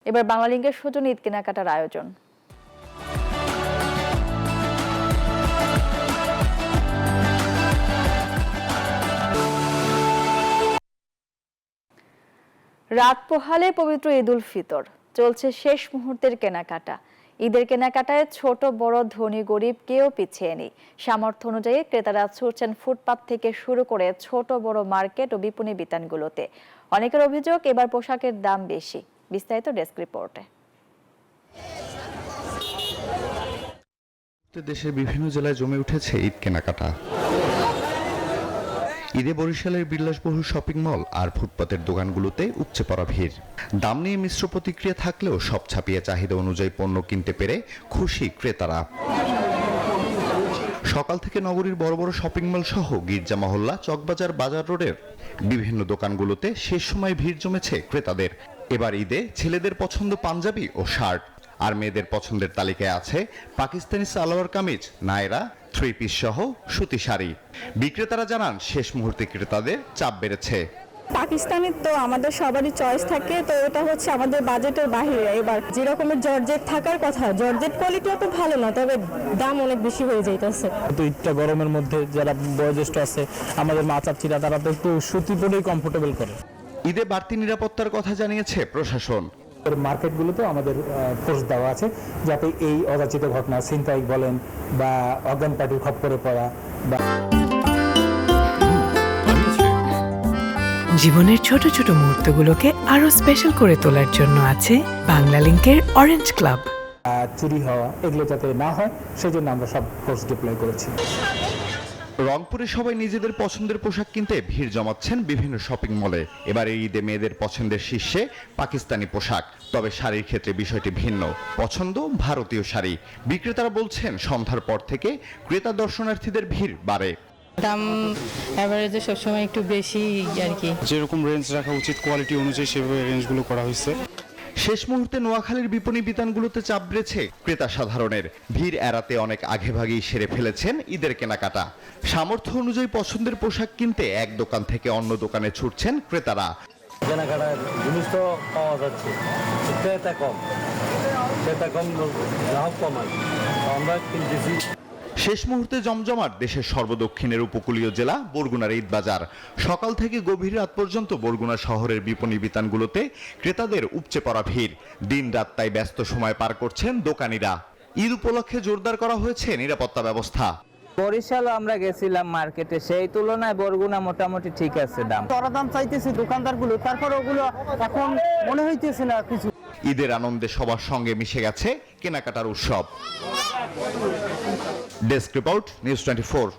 এবার বাংলালিংকের সৌজন্যে ঈদ কেনাকাটার আয়োজন। রাত পোহালে পবিত্র ঈদ উল ফিতর, চলছে শেষ মুহূর্তের কেনাকাটা। ঈদের কেনাকাটায় ছোট বড় ধনী গরিব কেউ পিছিয়ে নেই। সামর্থ্য অনুযায়ী ক্রেতারা ছুটছেন ফুটপাত থেকে শুরু করে ছোট বড় মার্কেট ও বিপণী বিতানগুলোতে। অনেকের অভিযোগ, এবার পোশাকের দাম বেশি। বিস্তারিত ডেস্ক রিপোর্টে। দেশের বিভিন্ন জেলায় জমে উঠেছে ঈদ কেনাকাটা। ঈদে বরিশালের বিলাসবহুল শপিং মল আর ফুটপাতের দোকানগুলোতে উপচে পড়া ভিড়। দাম নিয়ে মিশ্র প্রতিক্রিয়া থাকলেও সব ছাপিয়ে চাহিদা অনুযায়ী পণ্য কিনতে পেরে খুশি ক্রেতারা। সকাল থেকে নগরীর বড় বড় শপিং মল সহ গির্জা মহল্লা, চকবাজার, বাজার রোডের বিভিন্ন দোকানগুলোতে শেষ সময় ভিড় জমেছে ক্রেতাদের। এবার ঈদে ছেলেদের পছন্দ পাঞ্জাবি ও শার্ট, আর মেয়েদের পছন্দের তালিকায় আছে পাকিস্তানি সালোয়ার কামিজ, নায়রা, থ্রি পিস সহ সুতি শাড়ি। বিক্রেতারা জানান শেষ মুহূর্তে ক্রেতাদের চাপ বেড়েছে। পাকিস্তানের তো আমাদের সবারই চয়েস থাকে, তো এটা হচ্ছে আমাদের বাজেটের বাইরে। এবার যে রকমের জর্জেট থাকার কথা, জর্জেট কোয়ালিটিও তো ভালো না, তবে দাম অনেক বেশি হয়ে যাইতেছে। তো ঈদটা গরমের মধ্যে যারা বয়োজ্যেষ্ট আছে, আমাদের মা চাচিরা, তারা তো একটু সুতি পরেই কমফোর্টেবল করে। ঈদে বাড়তি নিরাপত্তার কথা জানিয়েছে প্রশাসন। মার্কেটগুলোতে আমাদের ফোর্স দেওয়া আছে, যাতে এই অযাচিত ঘটনা, ছিনতাই বলেন বা অজ্ঞান পার্টির খপ্পরে পড়া বা জীবনের ছোট ছোট মুহূর্তগুলোকে আরো স্পেশাল করে তোলার জন্য আছে বাংলালিংকের অরেঞ্জ ক্লাব। চুরি হওয়া এগুলো যাতে না হয়, সেজন্য আমরা সব ফোর্স ডিপ্লয় করেছি। রংপুরে সবাই নিজেদের পছন্দের পোশাক কিনতে ভিড় জমাচ্ছেন বিভিন্ন শপিং মলে। এবার এই ঈদে মেয়েদের পছন্দের শীর্ষে পাকিস্তানি পোশাক, তবে শাড়ির ক্ষেত্রে বিষয়টি ভিন্ন। পছন্দ ভারতীয় শাড়ি। বিক্রেতারা বলছেন সন্ধ্যার পর থেকে ক্রেতা দর্শনার্থীদের ভিড় বাড়ে। দাম এভারেজে সবসময় একটু বেশি আর কি। যেরকম রেঞ্জ রাখা উচিত কোয়ালিটি অনুযায়ী সেভাবে রেঞ্জগুলো করা হয়েছে। শেষ মুহূর্তে নোয়াখালীর বিপণী বিতানগুলোতে চাপ বেড়েছে ক্রেতা সাধারণের। ভিড় এড়াতে অনেক আগেভাগেই সেরে ফেলেছেন ঈদের কেনাকাটা। সামর্থ্য অনুযায়ী পছন্দের পোশাক কিনতে এক দোকান থেকে অন্য দোকানে ছুটছেন ক্রেতারা। কেনাকাটার জিনিস তো পাওয়া যাচ্ছে, ক্রেতা কম, গ্রাহক কম, আমরা কিনতেছি। শেষ মুহূর্তে জমজমাট দেশের সর্বদক্ষিণের উপকূলীয় জেলা বরগুনার ঈদ বাজার। সকাল থেকে গভীর রাত পর্যন্ত বরগুনা শহরের বিপণী বিতানগুলোতে ক্রেতাদের উপচে পড়া ভিড়। দিন রাত তাই ব্যস্ত সময় পার করছেন দোকানিরা। ঈদ উপলক্ষে জোরদার করা হয়েছে নিরাপত্তা ব্যবস্থা। বরিশালও আমরা গেছিলাম মার্কেটে, সেই তুলনায় বরগুনা মোটামুটি ঠিক আছে দাম। দরদাম চাইতেছি দোকানদারগুলো, তারপর ওগুলো এখন মনে হইতেছে না কিছু। ঈদের আনন্দে সবার সঙ্গে মিশে গেছে কেনাকাটার উৎসব। Desk report, news 24।